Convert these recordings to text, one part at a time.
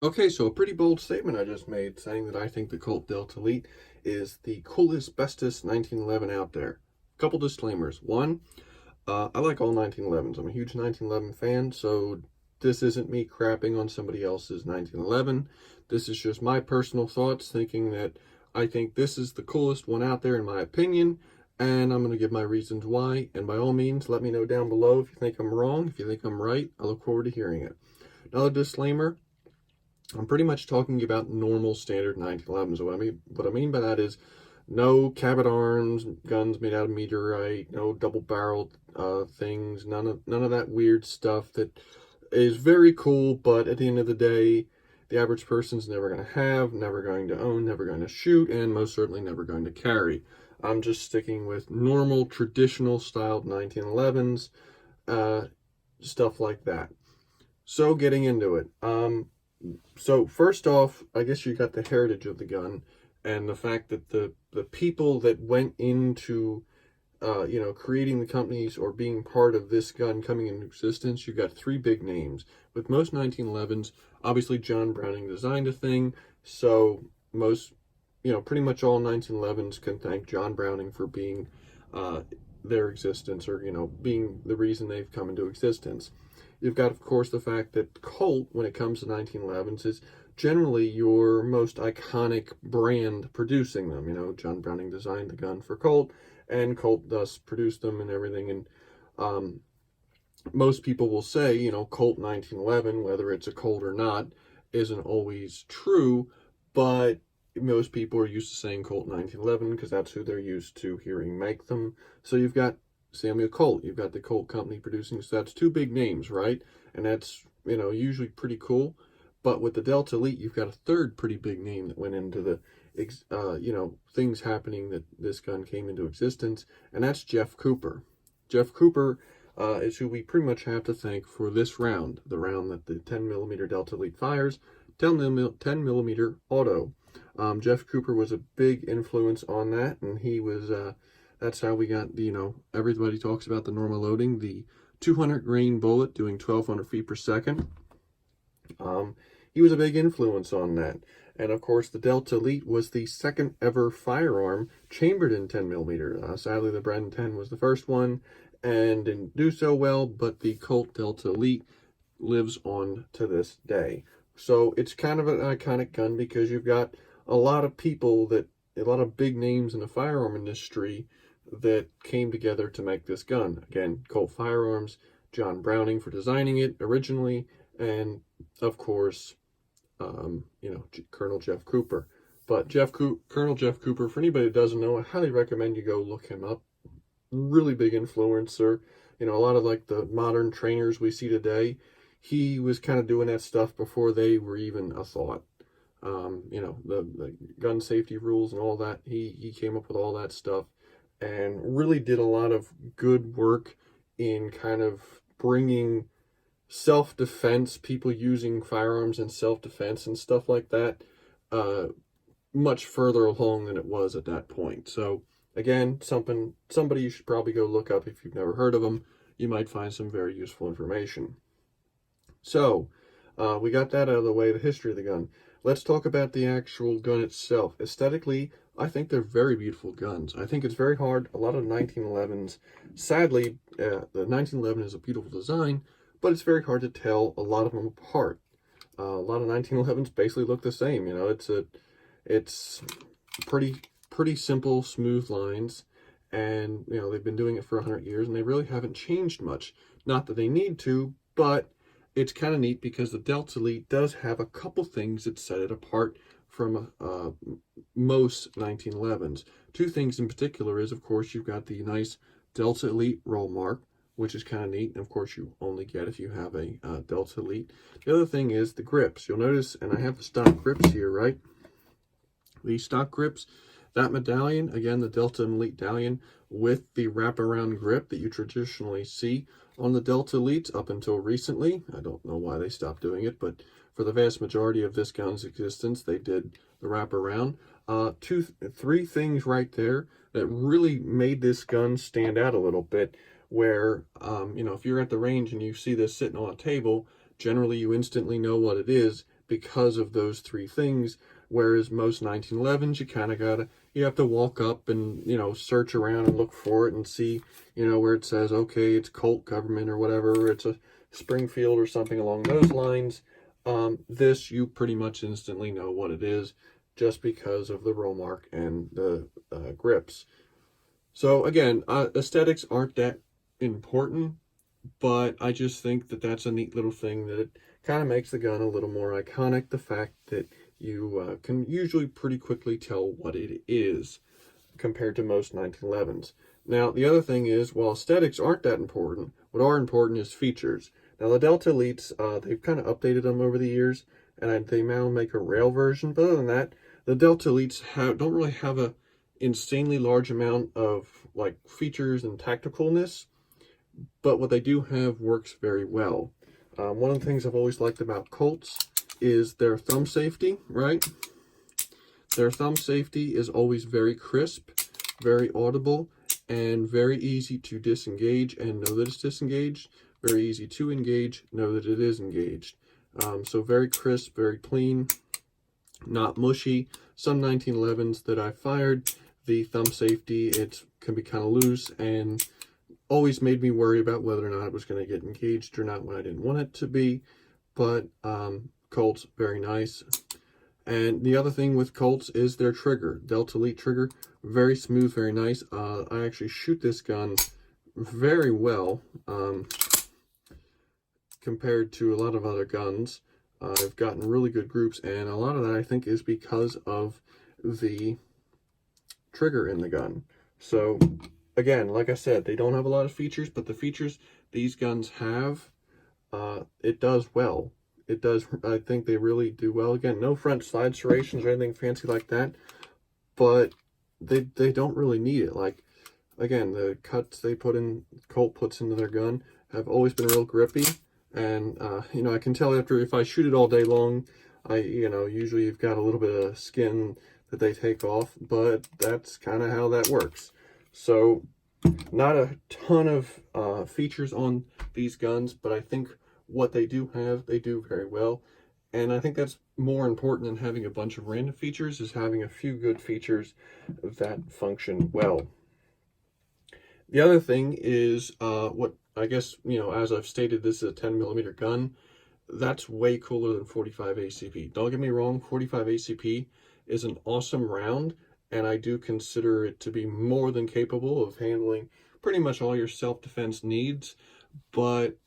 Okay, so a pretty bold statement I just made, saying that I think the Colt Delta Elite is the coolest, bestest 1911 out there. Couple disclaimers. One, I like all 1911s. I'm a huge 1911 fan, so this isn't me crapping on somebody else's 1911. This is just my personal thoughts, thinking that I think this is the coolest one out there in my opinion, and I'm going to give my reasons why. And by all means, let me know down below if you think I'm wrong. If you think I'm right, I look forward to hearing it. Another disclaimer, I'm pretty much talking about normal standard 1911s. What I mean by that is no cabot arms, guns made out of meteorite, no double-barreled things, none of that weird stuff that is very cool, but at the end of the day, the average person's never going to have, never going to own, never going to shoot, and most certainly never going to carry. I'm just sticking with normal, traditional styled 1911s, stuff like that. So getting into it. So first off, I guess you got the heritage of the gun and the fact that the people that went into creating the companies or being part of this gun coming into existence, you got three big names. With most 1911s, obviously John Browning designed a thing, so most, pretty much all 1911s can thank John Browning for being their existence, or being the reason they've come into existence. You've got, of course, the fact that Colt, when it comes to 1911s, is generally your most iconic brand producing them. John Browning designed the gun for Colt, and Colt thus produced them and everything. And most people will say, Colt 1911, whether it's a Colt or not, isn't always true, but most people are used to saying Colt 1911 because that's who they're used to hearing make them. So you've got Samuel Colt, you've got the Colt company producing, so that's two big names, right? And that's, usually pretty cool. But with the Delta Elite, you've got a third pretty big name that went into the, things happening that this gun came into existence, and that's Jeff Cooper. Jeff Cooper is who we pretty much have to thank for this round, the round that the 10mm Delta Elite fires, 10mm auto. Jeff Cooper was a big influence on that, and he was, that's how we got the, everybody talks about the normal loading, the 200 grain bullet doing 1,200 feet per second. He was a big influence on that. And of course, the Delta Elite was the second ever firearm chambered in 10mm. Sadly, the Bren 10 was the first one and didn't do so well, but the Colt Delta Elite lives on to this day. So it's kind of an iconic gun because you've got a lot of big names in the firearm industry that came together to make this gun. Again, Colt Firearms, John Browning for designing it originally, and of course, Colonel Jeff Cooper. But Colonel Jeff Cooper, for anybody that doesn't know, I highly recommend you go look him up. Really big influencer. A lot of like the modern trainers we see today, he was kind of doing that stuff before they were even a thought. The gun safety rules and all that, he came up with all that stuff and really did a lot of good work in kind of bringing self-defense, people using firearms in self-defense and stuff like that, much further along than it was at that point. So again, somebody you should probably go look up if you've never heard of them. You might find some very useful information. So we got that out of the way, the history of the gun. Let's talk about the actual gun itself. Aesthetically, I think they're very beautiful guns. I think it's very hard. A lot of 1911s, sadly, the 1911 is a beautiful design, but it's very hard to tell a lot of them apart. A lot of 1911s basically look the same. It's pretty simple, smooth lines, and they've been doing it for 100 years, and they really haven't changed much. Not that they need to, but it's kind of neat because the Delta Elite does have a couple things that set it apart from most 1911s. Two things in particular is, of course, you've got the nice Delta Elite roll mark, which is kind of neat, and of course you only get if you have a Delta Elite. The other thing is the grips. You'll notice, and I have the stock grips here, right? These stock grips, that medallion, again, the Delta Elite medallion with the wraparound grip that you traditionally see on the Delta Elites up until recently. I don't know why they stopped doing it, but for the vast majority of this gun's existence, they did the wraparound. Three things right there that really made this gun stand out a little bit. Where, you know, if you're at the range and you see this sitting on a table, generally you instantly know what it is because of those three things. Whereas most 1911s, you have to walk up and, you know, search around and look for it and see, you know, where it says, okay, it's Colt Government or whatever, or it's a Springfield or something along those lines. This, you pretty much instantly know what it is just because of the roll mark and the grips. So again, aesthetics aren't that important, but I just think that that's a neat little thing that it kind of makes the gun a little more iconic. The fact that you can usually pretty quickly tell what it is compared to most 1911s. Now, the other thing is, while aesthetics aren't that important, what are important is features. Now, the Delta Elites, they've kind of updated them over the years, and they now make a rail version. But other than that, the Delta Elites don't really have a insanely large amount of like features and tacticalness, but what they do have works very well. One of the things I've always liked about Colts is their thumb safety, right? Their thumb safety is always very crisp, very audible, and very easy to disengage and know that it's disengaged. Very easy to engage, know that it is engaged. So very crisp, very clean, not mushy. Some 1911s that I fired, the thumb safety, it can be kind of loose and always made me worry about whether or not it was going to get engaged or not when I didn't want it to be. But Colts, very nice. And the other thing with Colts is their trigger. Delta Elite trigger, very smooth, very nice. I actually shoot this gun very well compared to a lot of other guns. I've gotten really good groups, and a lot of that I think is because of the trigger in the gun. So again, like I said, they don't have a lot of features, but the features these guns have, it does well. It does, I think they really do well. Again, no front side serrations or anything fancy like that, but they don't really need it. Like, again, the cuts they put in, Colt puts into their gun, have always been real grippy. And, you know, I can tell after, if I shoot it all day long, you know, usually you've got a little bit of skin that they take off, but that's kind of how that works. So, not a ton of features on these guns, but I think what they do have, they do very well. And I think that's more important than having a bunch of random features, is having a few good features that function well. The other thing is, what I guess, you know, as I've stated, this is a 10mm gun. That's way cooler than 45 ACP. Don't get me wrong, 45 ACP is an awesome round, and I do consider it to be more than capable of handling pretty much all your self-defense needs. But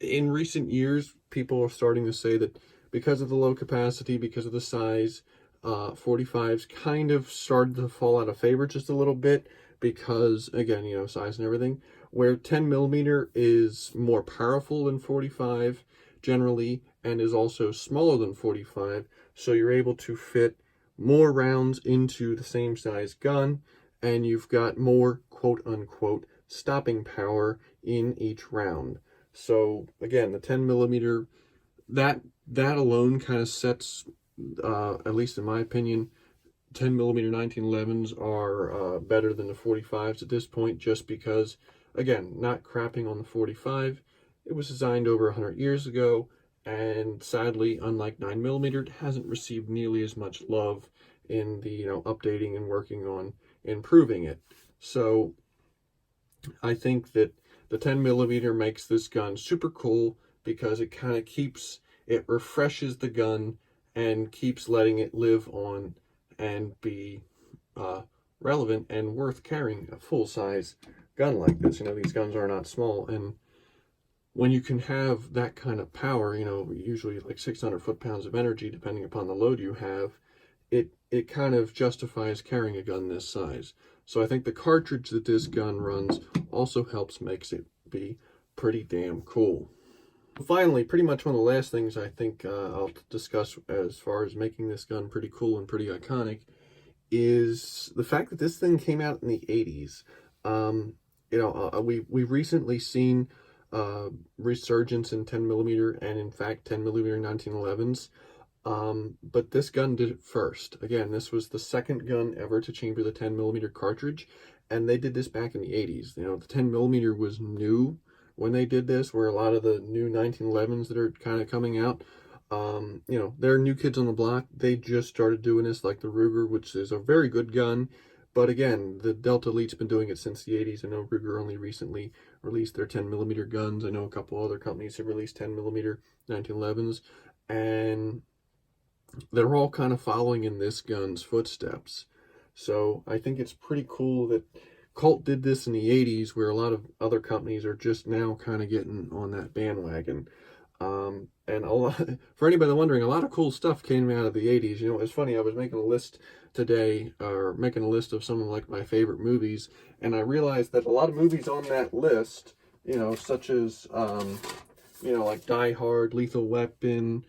in recent years, people are starting to say that because of the low capacity, because of the size, 45s kind of started to fall out of favor just a little bit because, again, you know, size and everything. Where 10mm is more powerful than 45 generally, and is also smaller than 45, so you're able to fit more rounds into the same size gun, and you've got more quote-unquote stopping power in each round. So again, the 10mm, that alone kind of sets, at least in my opinion, 10mm 1911s are better than the 45s at this point, just because, again, not crapping on the 45. It was designed over 100 years ago, and sadly, unlike 9mm, it hasn't received nearly as much love in the, you know, updating and working on improving it. So I think that the 10mm makes this gun super cool because it kind of it refreshes the gun and keeps letting it live on and be relevant and worth carrying a full-size gun like this. You know, these guns are not small, and when you can have that kind of power, you know, usually like 600 foot-pounds of energy, depending upon the load you have, it kind of justifies carrying a gun this size. So I think the cartridge that this gun runs also makes it be pretty damn cool. Finally, pretty much one of the last things I think I'll discuss as far as making this gun pretty cool and pretty iconic is the fact that this thing came out in the 80s. You know, we've recently seen resurgence in 10mm and in fact 10mm 1911s. But this gun did it first. Again, this was the second gun ever to chamber the 10mm cartridge, and they did this back in the 80s. You know, the 10mm was new when they did this, where a lot of the new 1911s that are kind of coming out, you know, they're new kids on the block. They just started doing this, like the Ruger, which is a very good gun. But again, the Delta Elite's been doing it since the 80s. I know Ruger only recently released their 10mm guns. I know a couple other companies have released 10mm 1911s. And they're all kind of following in this gun's footsteps. So I think it's pretty cool that Colt did this in the 80s, where a lot of other companies are just now kind of getting on that bandwagon. And a lot, for anybody wondering, a lot of cool stuff came out of the 80s. You know, it's funny, I was making a list today, or making a list of some of like my favorite movies, and I realized that a lot of movies on that list, you know, such as, you know, like Die Hard, Lethal Weapon,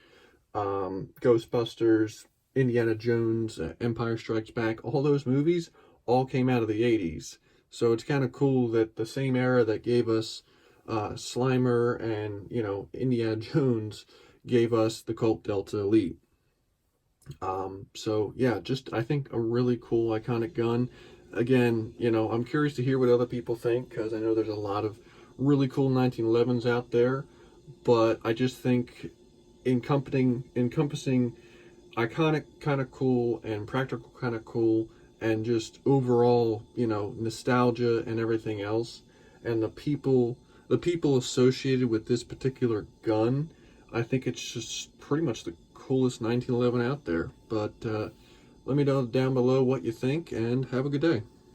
Ghostbusters, Indiana Jones, Empire Strikes Back, all those movies all came out of the 80s. So it's kind of cool that the same era that gave us Slimer and, you know, Indiana Jones gave us the Colt Delta Elite. So yeah, just I think a really cool, iconic gun. Again, you know, I'm curious to hear what other people think, because I know there's a lot of really cool 1911s out there, but I just think encompassing iconic kind of cool and practical kind of cool, and just overall, you know, nostalgia and everything else, and the people associated with this particular gun, I think it's just pretty much the coolest 1911 out there. But let me know down below what you think, and have a good day.